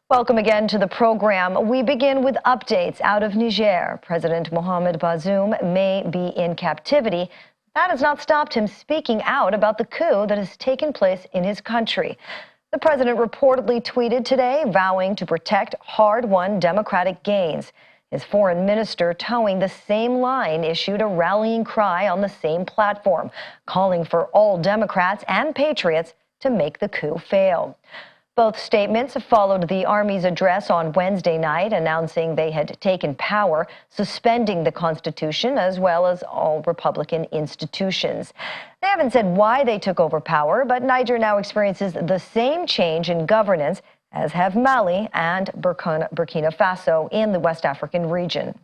Welcome again to the program. We begin with updates out of Niger. President Mohamed Bazoum may be in captivity. That has not stopped him speaking out about the coup that has taken place in his country. The president reportedly tweeted today, vowing to protect hard-won democratic gains. His foreign minister, towing the same line, issued a rallying cry on the same platform, calling for all Democrats and patriots to make the coup fail. Both statements followed the Army's address on Wednesday night, announcing they had taken power, suspending the Constitution, as well as all Republican institutions. They haven't said why they took over power, but Niger now experiences the same change in governance as have Mali and Burkina Faso in the West African region.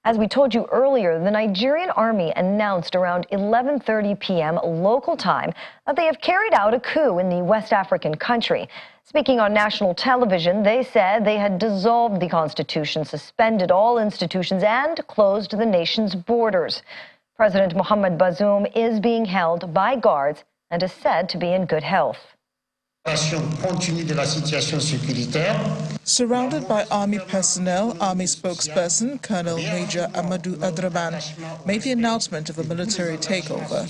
As we told you earlier, the Nigerian army announced around 11:30 p.m. local time that they have carried out a coup in the West African country. Speaking on national television, they said they had dissolved the constitution, suspended all institutions, and closed the nation's borders. President Mohamed Bazoum is being held by guards and is said to be in good health. Surrounded by army personnel, army spokesperson Colonel Major Amadou Adraman made the announcement of a military takeover.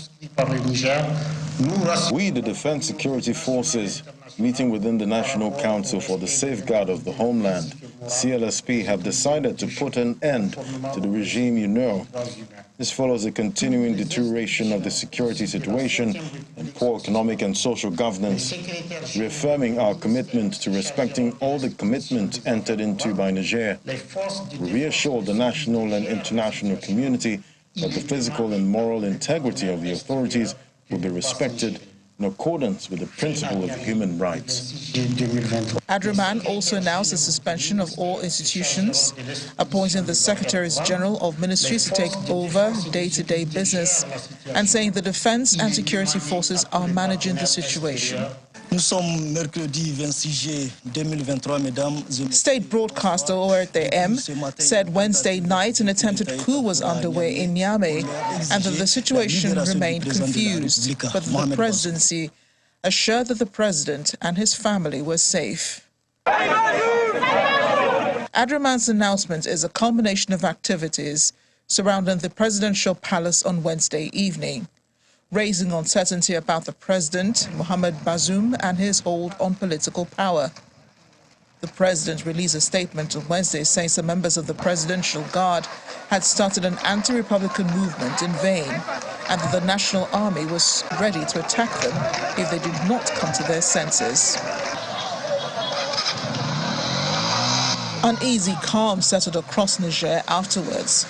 We, the Defense Security Forces, meeting within the National Council for the Safeguard of the Homeland, CLSP, have decided to put an end to the regime you know. This follows a continuing deterioration of the security situation and poor economic and social governance, reaffirming our commitment to respecting all the commitments entered into by Niger. We reassure the national and international community that the physical and moral integrity of the authorities will be respected in accordance with the principle of human rights. Adraman also announced the suspension of all institutions, appointing the Secretaries General of Ministries to take over day-to-day business, and saying the defense and security forces are managing the situation. State broadcaster ORTM said Wednesday night an attempted coup was underway in Niamey and that the situation remained confused, but the presidency assured that the president and his family were safe. Adraman's announcement is a culmination of activities surrounding the presidential palace on Wednesday evening, raising uncertainty about the president, Mohamed Bazoum, and his hold on political power. The president released a statement on Wednesday saying some members of the Presidential Guard had started an anti-republican movement in vain, and that the National Army was ready to attack them if they did not come to their senses. Uneasy calm settled across Niger afterwards,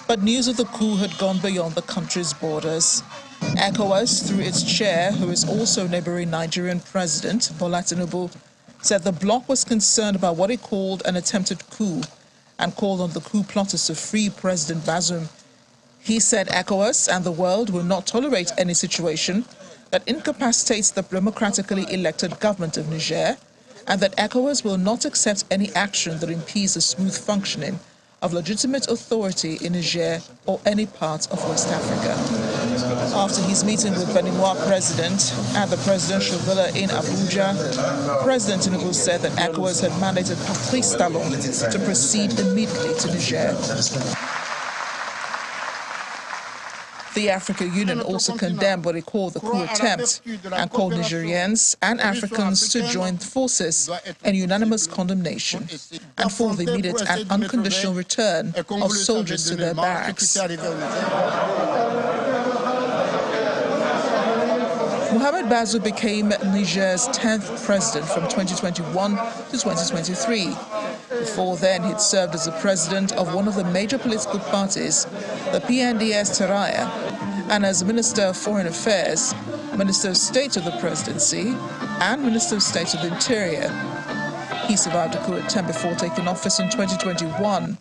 but news of the coup had gone beyond the country's borders. ECOWAS, through its chair, who is also neighboring Nigerian President Bola Tinubu, said the bloc was concerned about what it called an attempted coup and called on the coup plotters to free President Bazoum. He said ECOWAS and the world will not tolerate any situation that incapacitates the democratically elected government of Niger, and that ECOWAS will not accept any action that impedes the smooth functioning of legitimate authority in Niger or any part of West Africa. After his meeting with Beninois president at the presidential villa in Abuja, President Tinubu said that ECOWAS had mandated Patrice Talon to proceed immediately to Niger. The African Union also condemned what it called the coup attempt and called Nigerians and Africans to join forces in unanimous condemnation and for the immediate and unconditional return of soldiers to their barracks. Mohamed Bazoum became Niger's 10th president from 2021 to 2023. Before then, he'd served as the president of one of the major political parties, the PNDS Taraya, and as Minister of Foreign Affairs, Minister of State of the Presidency, and Minister of State of the Interior. He survived a coup attempt before taking office in 2021.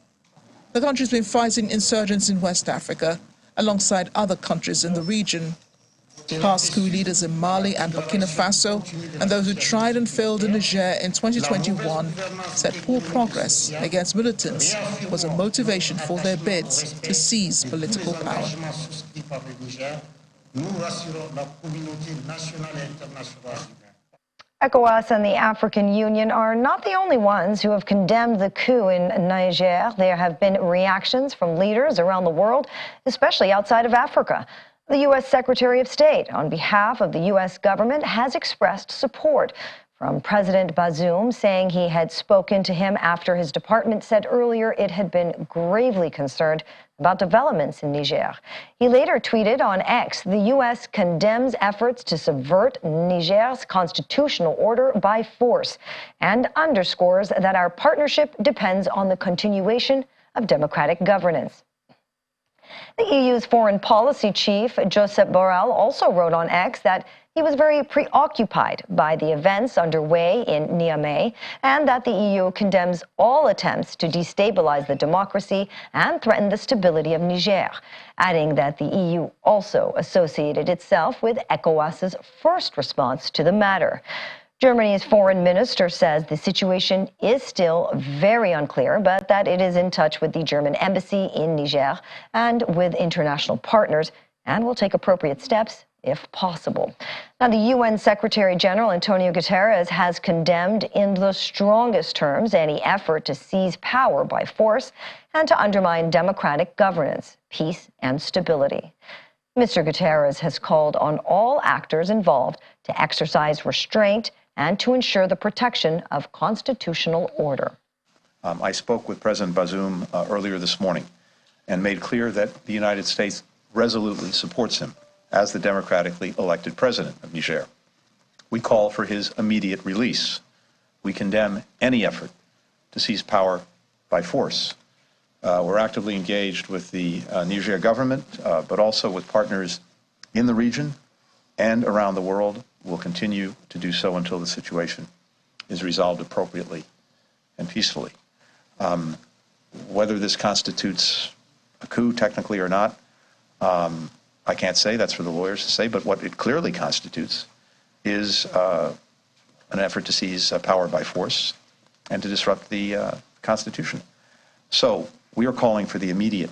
The country's been fighting insurgents in West Africa alongside other countries in the region. Past coup leaders in Mali and Burkina Faso and those who tried and failed in Niger in 2021 said poor progress against militants was a motivation for their bids to seize political power. ECOWAS and the African Union are not the only ones who have condemned the coup in Niger. There have been reactions from leaders around the world, especially outside of Africa. The U.S. Secretary of State, on behalf of the U.S. government, has expressed support from President Bazoum, saying he had spoken to him after his department said earlier it had been gravely concerned about developments in Niger. He later tweeted on X, the U.S. condemns efforts to subvert Niger's constitutional order by force and underscores that our partnership depends on the continuation of democratic governance. The EU's foreign policy chief, Josep Borrell, also wrote on X that he was very preoccupied by the events underway in Niamey and that the EU condemns all attempts to destabilize the democracy and threaten the stability of Niger, adding that the EU also associated itself with ECOWAS's first response to the matter. Germany's foreign minister says the situation is still very unclear, but that it is in touch with the German embassy in Niger and with international partners and will take appropriate steps if possible. Now, the UN Secretary General Antonio Guterres has condemned in the strongest terms any effort to seize power by force and to undermine democratic governance, peace, and stability. Mr. Guterres has called on all actors involved to exercise restraint and to ensure the protection of constitutional order. I spoke with President Bazoum earlier this morning and made clear that the United States resolutely supports him as the democratically elected president of Niger. We call for his immediate release. We condemn any effort to seize power by force. We're actively engaged with the Niger government, but also with partners in the region and around the world. We'll continue to do so until the situation is resolved appropriately and peacefully. Whether this constitutes a coup technically or not, I can't say. That's for the lawyers to say. But what it clearly constitutes is an effort to seize power by force and to disrupt the Constitution. So we are calling for the immediate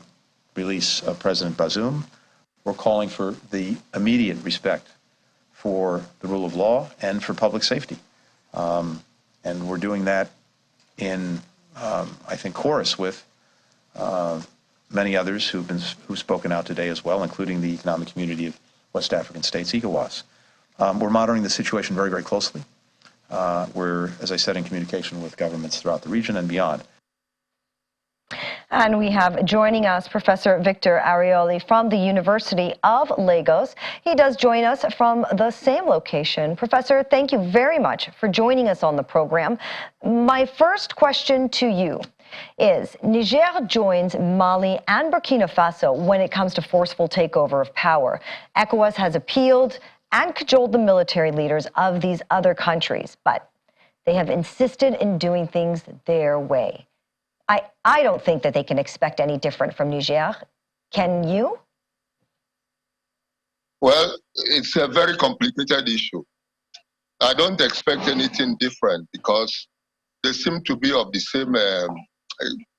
release of President Bazoum. We're calling for the immediate respect for the rule of law and for public safety. And we're doing that in, I think, chorus with many others who've spoken out today as well, including the Economic Community of West African States, ECOWAS. We're monitoring the situation very, very closely. We're, as I said, in communication with governments throughout the region and beyond. And we have joining us Professor Victor Arioli from the University of Lagos. He does join us from the same location. Professor, thank you very much for joining us on the program. My first question to you is, Niger joins Mali and Burkina Faso when it comes to forceful takeover of power. ECOWAS has appealed and cajoled the military leaders of these other countries, but they have insisted in doing things their way. I don't think that they can expect any different from Niger. Can you? Well, it's a very complicated issue. I don't expect anything different because they seem to be of the same,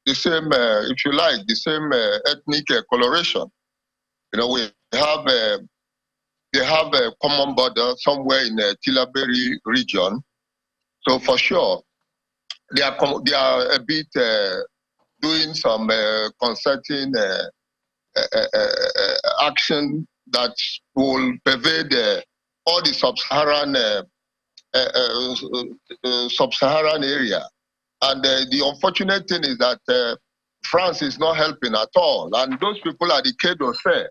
if you like, the same ethnic coloration. You know, they have a common border somewhere in the Tillaberi region. So for sure, they are a bit doing some concerting action that will pervade all the sub-Saharan area. And the unfortunate thing is that France is not helping at all. And those people are the Quai d'Orsay,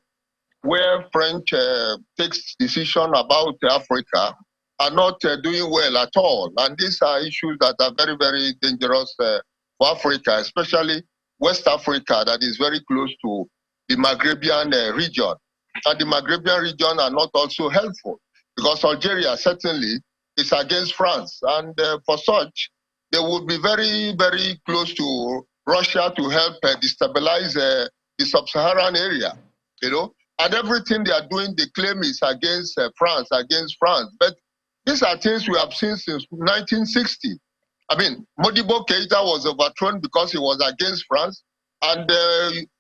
where French takes decision about Africa, are not doing well at all. And these are issues that are very, very dangerous for Africa, especially West Africa, that is very close to the Maghrebian region. And the Maghrebian region are not also helpful because Algeria certainly is against France. And for such, they would be very, very close to Russia to help destabilize the sub-Saharan area, you know. And everything they are doing, they claim is against France. But these are things we have seen since 1960. I mean, Modibo Keita was overthrown because he was against France. And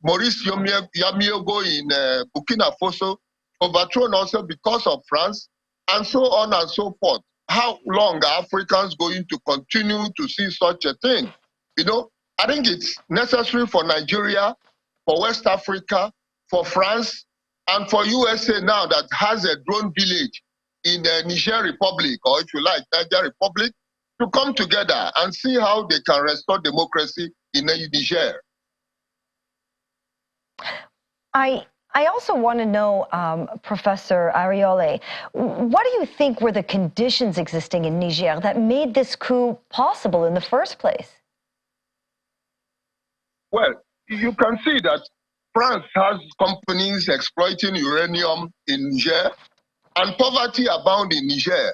Maurice Yamiogo in Burkina Faso overthrown also because of France, and so on and so forth. how long are Africans going to continue to see such a thing? You know, I think it's necessary for Nigeria, for West Africa, for France, and for USA now that has a drone village in the Niger Republic, or if you like, Niger Republic, to come together and see how they can restore democracy in Niger. I also want to know, Professor Arioli, what do you think were the conditions existing in Niger that made this coup possible in the first place? Well, you can see that France has companies exploiting uranium in Niger, and poverty abound in Niger.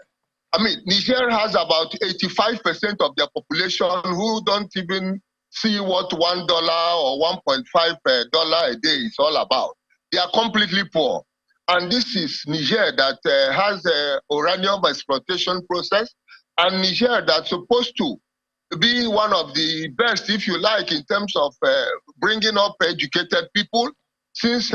I mean, Niger has about 85% of their population who don't even see what $1 or $1.5 a day is all about. They are completely poor. And this is Niger that has a uranium exploitation process, and Niger that's supposed to be one of the best, if you like, in terms of bringing up educated people, since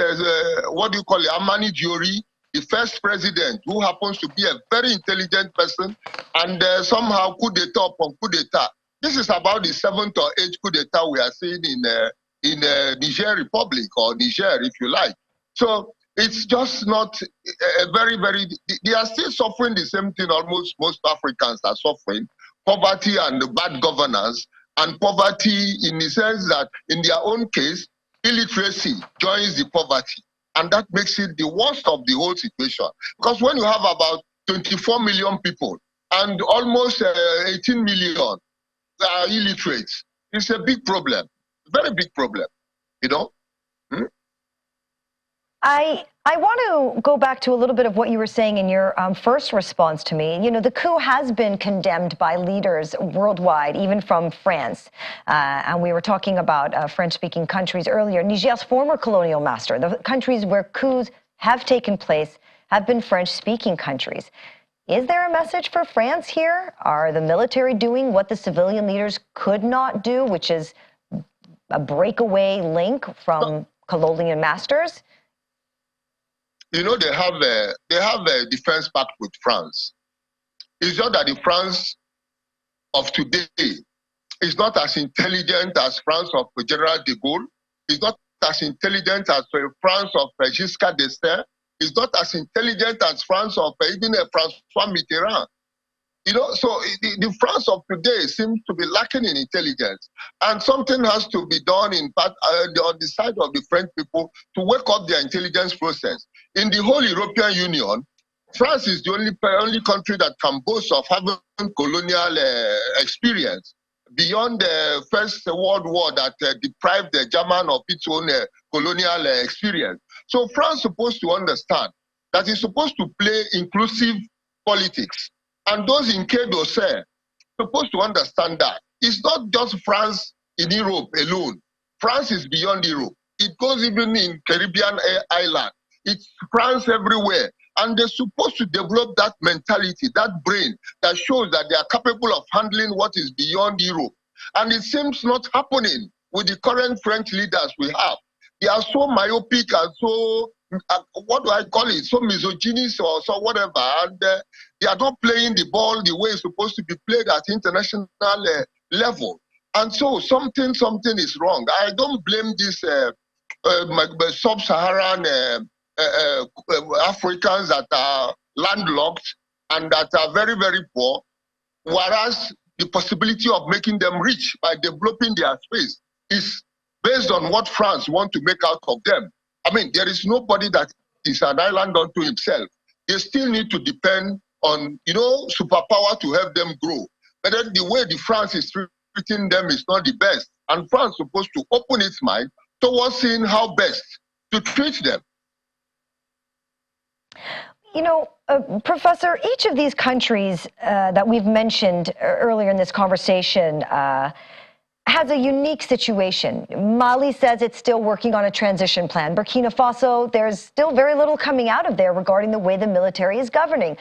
what do you call it, Amani Diori, the first president, who happens to be a very intelligent person, and somehow coup d'etat upon coup d'etat. This is about the 7th or 8th coup d'etat we are seeing in Niger Republic, or Niger, if you like. So it's just not a they are still suffering the same thing almost most Africans are suffering, poverty and bad governance, and poverty in the sense that in their own case, illiteracy joins the poverty. And that makes it the worst of the whole situation. Because when you have about 24 million people and almost 18 million are illiterate, it's a big problem, very big problem, you know? I want to go back to a little bit of what you were saying in your first response to me. You know, the coup has been condemned by leaders worldwide, even from France. And we were talking about French-speaking countries earlier. Niger's former colonial master, the countries where coups have taken place, have been French-speaking countries. Is there a message for France here? Are the military doing what the civilian leaders could not do, which is a breakaway link from colonial masters? You know, they have a defense pact with France. It's just that the France of today is not as intelligent as France of General de Gaulle. It's not as intelligent as France of Giscard d'Estaing. It's not as intelligent as France of even François Mitterrand. You know, so the France of today seems to be lacking in intelligence. And something has to be done in part on the side of the French people to wake up their intelligence process. In the whole European Union, France is the only country that can boast of having colonial experience beyond the First World War that deprived the German of its own colonial experience. So France is supposed to understand that it's supposed to play inclusive politics. And those in Quai d'Orsay supposed to understand that. It's not just France in Europe alone. France is beyond Europe. It goes even in Caribbean island. It's France everywhere. And they're supposed to develop that mentality, that brain that shows that they are capable of handling what is beyond Europe. And it seems not happening with the current French leaders we have. They are so myopic and so, what do I call it, so misogynist or so whatever. And they are not playing the ball the way it's supposed to be played at international level. And so something is wrong. I don't blame this sub-Saharan Africans that are landlocked and that are very, very poor, whereas the possibility of making them rich by developing their space is based on what France wants to make out of them. I mean, there is nobody that is an island unto himself. They still need to depend on, you know, superpower to help them grow. But then the way the France is treating them is not the best. And France is supposed to open its mind towards seeing how best to treat them. You know, Professor, each of these countries that we've mentioned earlier in this conversation has a unique situation. Mali says it's still working on a transition plan. Burkina Faso, there's still very little coming out of there regarding the way the military is governing.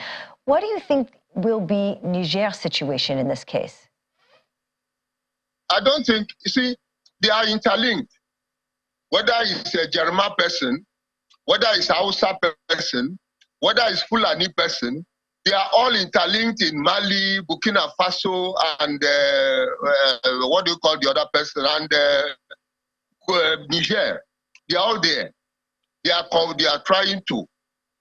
What do you think will be Niger's situation in this case? I don't think, you see, they are interlinked. Whether it's a Jerma person, whether it's a Hausa person, whether it's Fulani person, They are all interlinked in Mali, Burkina Faso, and what do you call the other person, and Niger. They are all there. They are trying to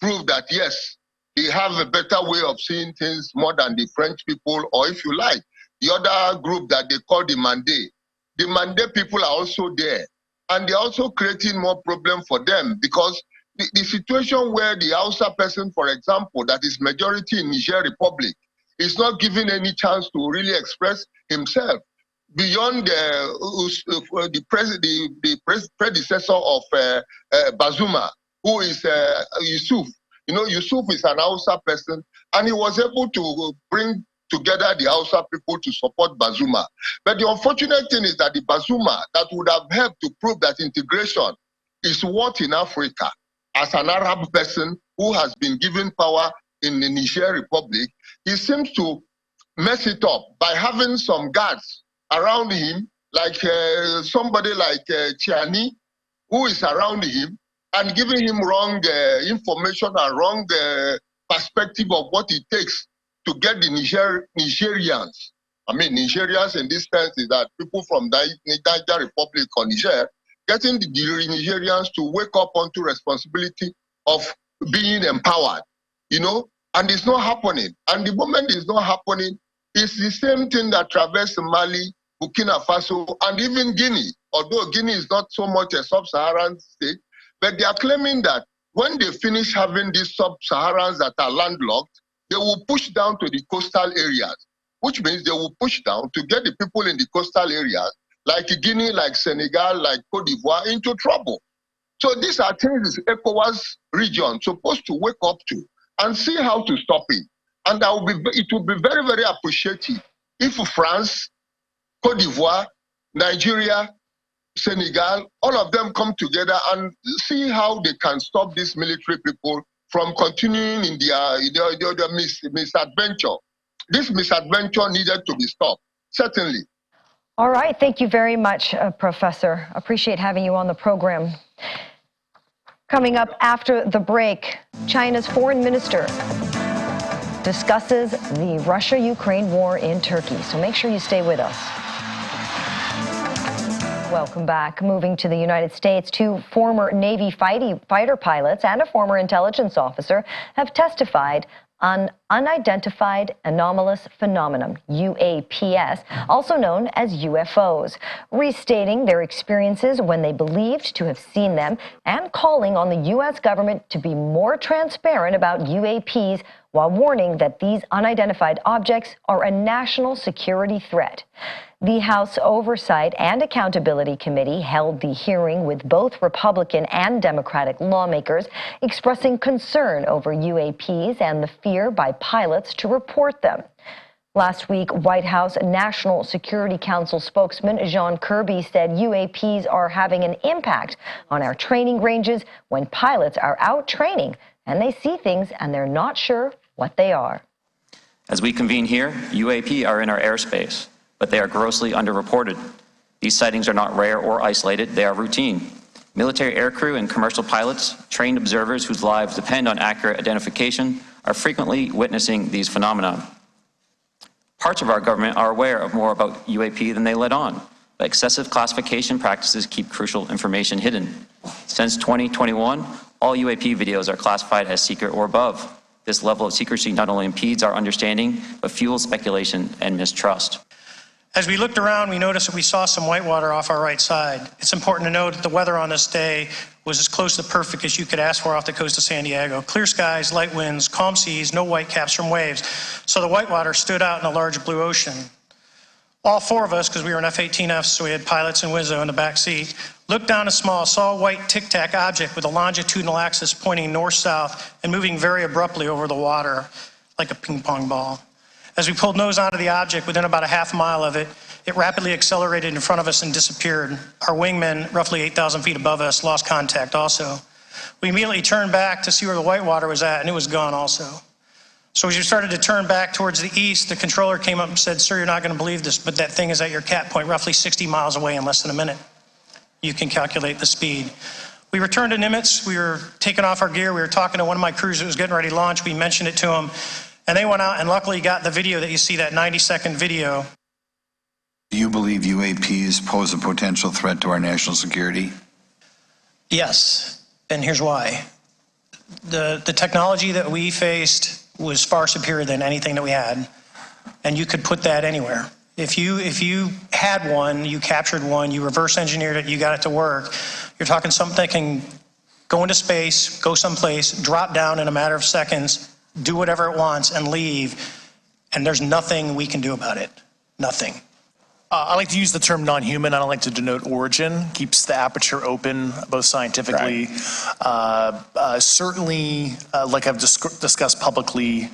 prove that, yes, they have a better way of seeing things more than the French people, or if you like, the other group that they call the Mandé. The Mandé people are also there. And they're also creating more problem for them because the situation where the Hausa person, for example, that is majority in Niger Republic, is not given any chance to really express himself beyond the predecessor of Bazoum, who is Yusuf. You know, Yusuf is an Hausa person, and he was able to bring together the Hausa people to support Bazoum. But the unfortunate thing is that the Bazoum that would have helped to prove that integration is what in Africa, as an Arab person who has been given power in the Niger Republic, he seems to mess it up by having some guards around him, like somebody like Chiani, who is around him, and giving him wrong information and wrong perspective of what it takes to get the Nigerians. I mean, Nigerians in this sense is that people from the Niger Republic or Niger, getting the Nigerians to wake up onto responsibility of being empowered, you know, and it's not happening. And the moment it's not happening, it's the same thing that traversed Mali, Burkina Faso, and even Guinea, although Guinea is not so much a sub-Saharan state, but they are claiming that when they finish having these sub-Saharans that are landlocked, they will push down to the coastal areas, which means they will push down to get the people in the coastal areas, like Guinea, like Senegal, like Cote d'Ivoire, into trouble. So these are things the ECOWAS region supposed to wake up to and see how to stop it. And it will be very, very appreciative if France, Cote d'Ivoire, Nigeria, Senegal, all of them come together and see how they can stop these military people from continuing in their misadventure. This misadventure needed to be stopped, certainly. All right, thank you very much, Professor. Appreciate having you on the program. Coming up after the break, China's foreign minister discusses the Russia-Ukraine war in Turkey. So make sure you stay with us. Welcome back. Moving to the United States, two former Navy fighter pilots and a former intelligence officer have testified on unidentified anomalous phenomenon, UAPs, also known as UFOs, restating their experiences when they believed to have seen them and calling on the U.S. government to be more transparent about UAPs while warning that these unidentified objects are a national security threat. The House Oversight and Accountability Committee held the hearing with both Republican and Democratic lawmakers expressing concern over UAPs and the fear by pilots to report them. Last week, White House National Security Council spokesman John Kirby said UAPs are having an impact on our training ranges when pilots are out training and they see things and they're not sure what they are. As we convene here, UAP are in our airspace, but they are grossly underreported. These sightings are not rare or isolated, they are routine. Military aircrew and commercial pilots, trained observers whose lives depend on accurate identification, are frequently witnessing these phenomena. Parts of our government are aware of more about UAP than they let on, but excessive classification practices keep crucial information hidden. Since 2021, all UAP videos are classified as secret or above. This level of secrecy not only impedes our understanding, but fuels speculation and mistrust. As we looked around, we noticed that we saw some whitewater off our right side. It's important to note that the weather on this day was as close to perfect as you could ask for off the coast of San Diego. Clear skies, light winds, calm seas, no whitecaps from waves. So the whitewater stood out in a large blue ocean. All four of us, because we were in F-18Fs, so we had pilots and Wizzo in the back seat, looked down a small, saw a white tic-tac object with a longitudinal axis pointing north-south and moving very abruptly over the water like a ping-pong ball. As we pulled nose onto the object, within about a half mile of it, it rapidly accelerated in front of us and disappeared. Our wingmen, roughly 8,000 feet above us, lost contact also. We immediately turned back to see where the whitewater was at, and it was gone also. So as you started to turn back towards the east, the controller came up and said, "Sir, you're not going to believe this, but that thing is at your cat point, roughly 60 miles away in less than a minute." You can calculate the speed. We returned to Nimitz. We were taking off our gear. We were talking to one of my crews that was getting ready to launch. We mentioned it to him. And they went out and luckily got the video that you see, that 90-second video. Do you believe UAPs pose a potential threat to our national security? Yes, and here's why. The technology that we faced was far superior than anything that we had, and you could put that anywhere. If you had one, you captured one, you reverse engineered it, you got it to work, you're talking something that can go into space, go someplace, drop down in a matter of seconds, do whatever it wants, and leave, and there's nothing we can do about it. Nothing. I like to use the term non-human. I don't like to denote origin. Keeps the aperture open, both scientifically. Right. Certainly, like I've discussed publicly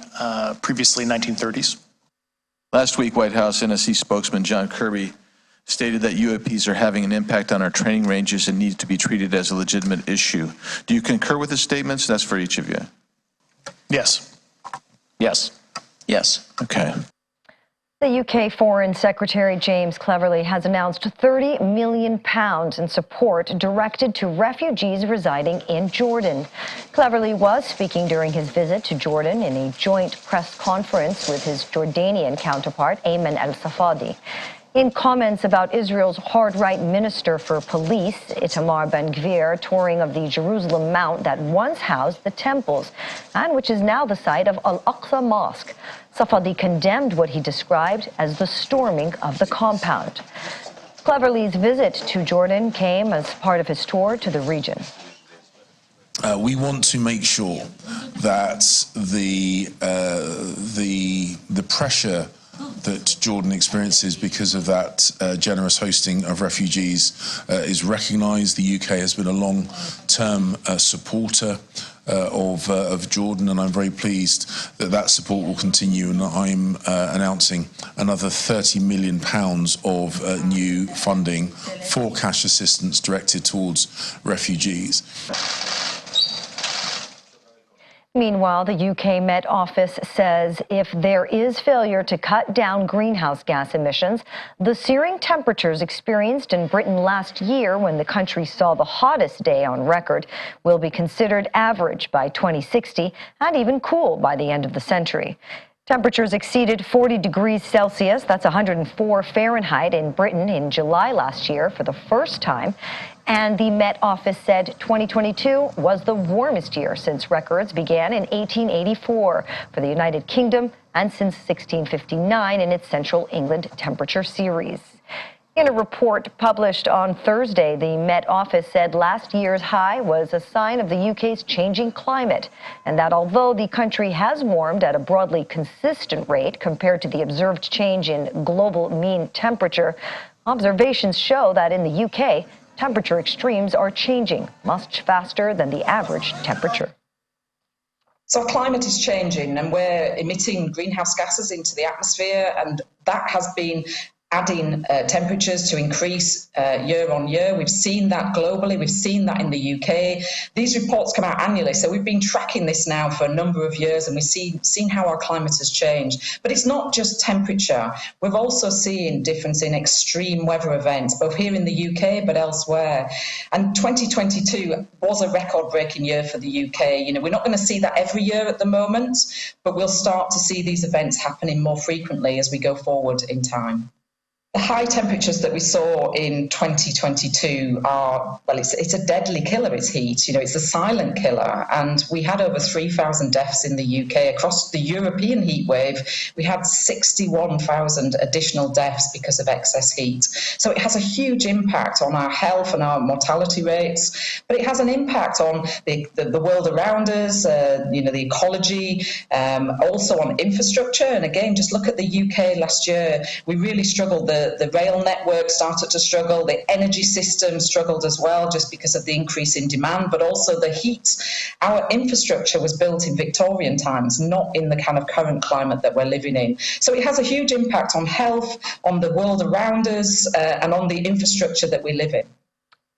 previously, 1930s. Last week, White House NSC spokesman John Kirby stated that UAPs are having an impact on our training ranges and need to be treated as a legitimate issue. Do you concur with his statements? That's for each of you. Yes. Yes. Yes. Okay. The UK Foreign Secretary James Cleverly has announced £30 million in support directed to refugees residing in Jordan. Cleverly was speaking during his visit to Jordan in a joint press conference with his Jordanian counterpart, Ayman al-Safadi. In comments about Israel's hard-right minister for police, Itamar Ben-Gvir, touring of the Jerusalem Mount that once housed the temples and which is now the site of Al-Aqsa Mosque, Safadi condemned what he described as the storming of the compound. Cleverly's visit to Jordan came as part of his tour to the region. We want to make sure that the pressure that Jordan experiences because of that generous hosting of refugees is recognised. The UK has been a long-term supporter of Jordan, and I'm very pleased that that support will continue, and I'm announcing another £30 million of new funding for cash assistance directed towards refugees. Meanwhile, the UK Met Office says if there is failure to cut down greenhouse gas emissions, the searing temperatures experienced in Britain last year when the country saw the hottest day on record will be considered average by 2060 and even cool by the end of the century. Temperatures exceeded 40 degrees Celsius, that's 104 Fahrenheit, in Britain in July last year for the first time. And the Met Office said 2022 was the warmest year since records began in 1884 for the United Kingdom and since 1659 in its Central England temperature series. In a report published on Thursday, the Met Office said last year's high was a sign of the UK's changing climate, and that although the country has warmed at a broadly consistent rate compared to the observed change in global mean temperature, observations show that in the UK, temperature extremes are changing much faster than the average temperature. So our climate is changing and we're emitting greenhouse gases into the atmosphere, and that has been adding temperatures to increase year on year. We've seen that globally. We've seen that in the UK. These reports come out annually, so we've been tracking this now for a number of years, and we've seen how our climate has changed. But it's not just temperature. We've also seen difference in extreme weather events, both here in the UK but elsewhere. And 2022 was a record-breaking year for the UK. You know, we're not going to see that every year at the moment, but we'll start to see these events happening more frequently as we go forward in time. The high temperatures that we saw in 2022 are, well, it's a deadly killer, it's heat. You know, it's a silent killer. And we had over 3,000 deaths in the UK. Across the European heat wave, we had 61,000 additional deaths because of excess heat. So it has a huge impact on our health and our mortality rates, but it has an impact on the world around us, you know, the ecology, also on infrastructure. And again, just look at the UK last year. We really struggled. The rail network started to struggle. The energy system struggled as well, just because of the increase in demand, but also the heat. Our infrastructure was built in Victorian times, not in the kind of current climate that we're living in. So it has a huge impact on health, on the world around us, and on the infrastructure that we live in.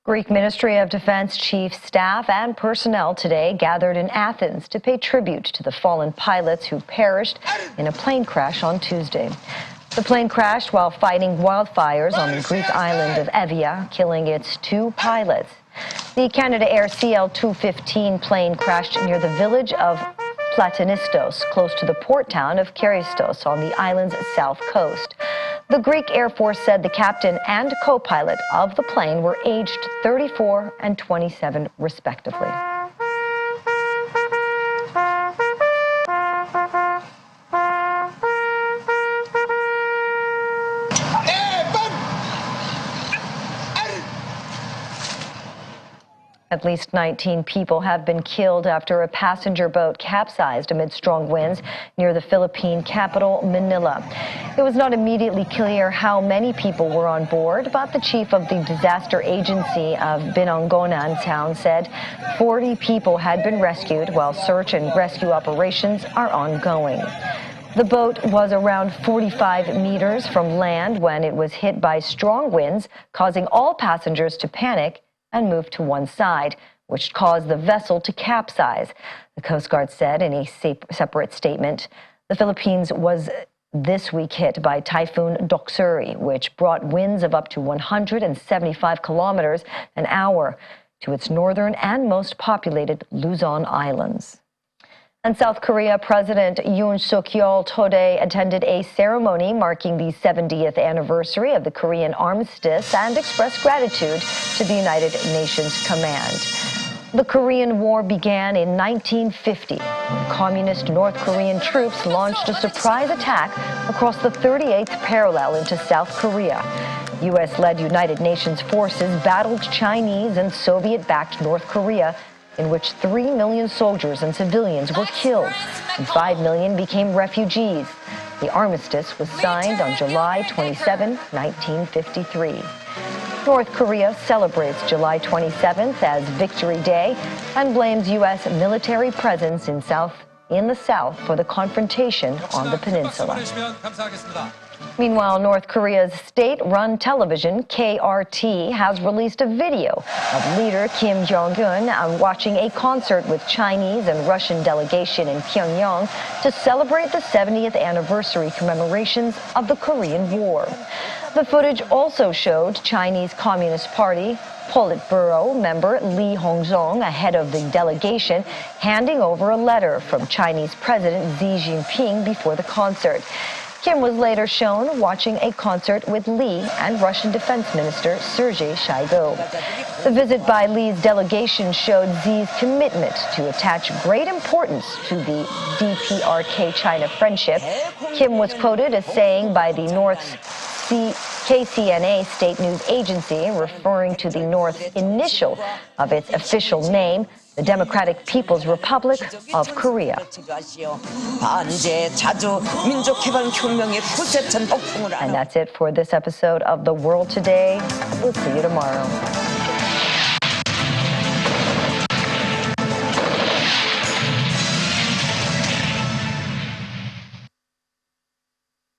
Greek Ministry of Defense chief staff and personnel today gathered in Athens to pay tribute to the fallen pilots who perished in a plane crash on Tuesday. The plane crashed while fighting wildfires on the Greek island of Evia, killing its 2 pilots. The Canada Air CL-215 plane crashed near the village of Platanistos, close to the port town of Keristos on the island's south coast. The Greek Air Force said the captain and co-pilot of the plane were aged 34 and 27, respectively. At least 19 people have been killed after a passenger boat capsized amid strong winds near the Philippine capital, Manila. It was not immediately clear how many people were on board, but the chief of the disaster agency of Binangonan town said 40 people had been rescued while search and rescue operations are ongoing. The boat was around 45 meters from land when it was hit by strong winds, causing all passengers to panic and move to one side, which caused the vessel to capsize. The Coast Guard said in a separate statement, the Philippines was this week hit by Typhoon Doksuri, which brought winds of up to 175 kilometers an hour to its northern and most populated Luzon Islands. And South Korea President Yoon Suk-yeol today attended a ceremony marking the 70th anniversary of the Korean armistice and expressed gratitude to the United Nations Command. The Korean War began in 1950 when communist North Korean troops launched a surprise attack across the 38th parallel into South Korea. U.S.-led United Nations forces battled Chinese and Soviet-backed North Korea, in which 3 million soldiers and civilians were killed and 5 million became refugees. The armistice was signed on July 27, 1953. North Korea celebrates July 27th as Victory Day and blames U.S. military presence in the South for the confrontation on the peninsula. Meanwhile, North Korea's state-run television, KRT, has released a video of leader Kim Jong-un watching a concert with Chinese and Russian delegation in Pyongyang to celebrate the 70th anniversary commemorations of the Korean War. The footage also showed Chinese Communist Party Politburo member Lee Hong-song, ahead of the delegation, handing over a letter from Chinese President Xi Jinping before the concert. Kim was later shown watching a concert with Lee and Russian Defense Minister Sergei Shoigu. The visit by Lee's delegation showed Xi's commitment to attach great importance to the DPRK-China friendship. Kim was quoted as saying by the North's KCNA state news agency, referring to the North's initial of its official name, the Democratic People's Republic of Korea. And that's it for this episode of The World Today. We'll see you tomorrow.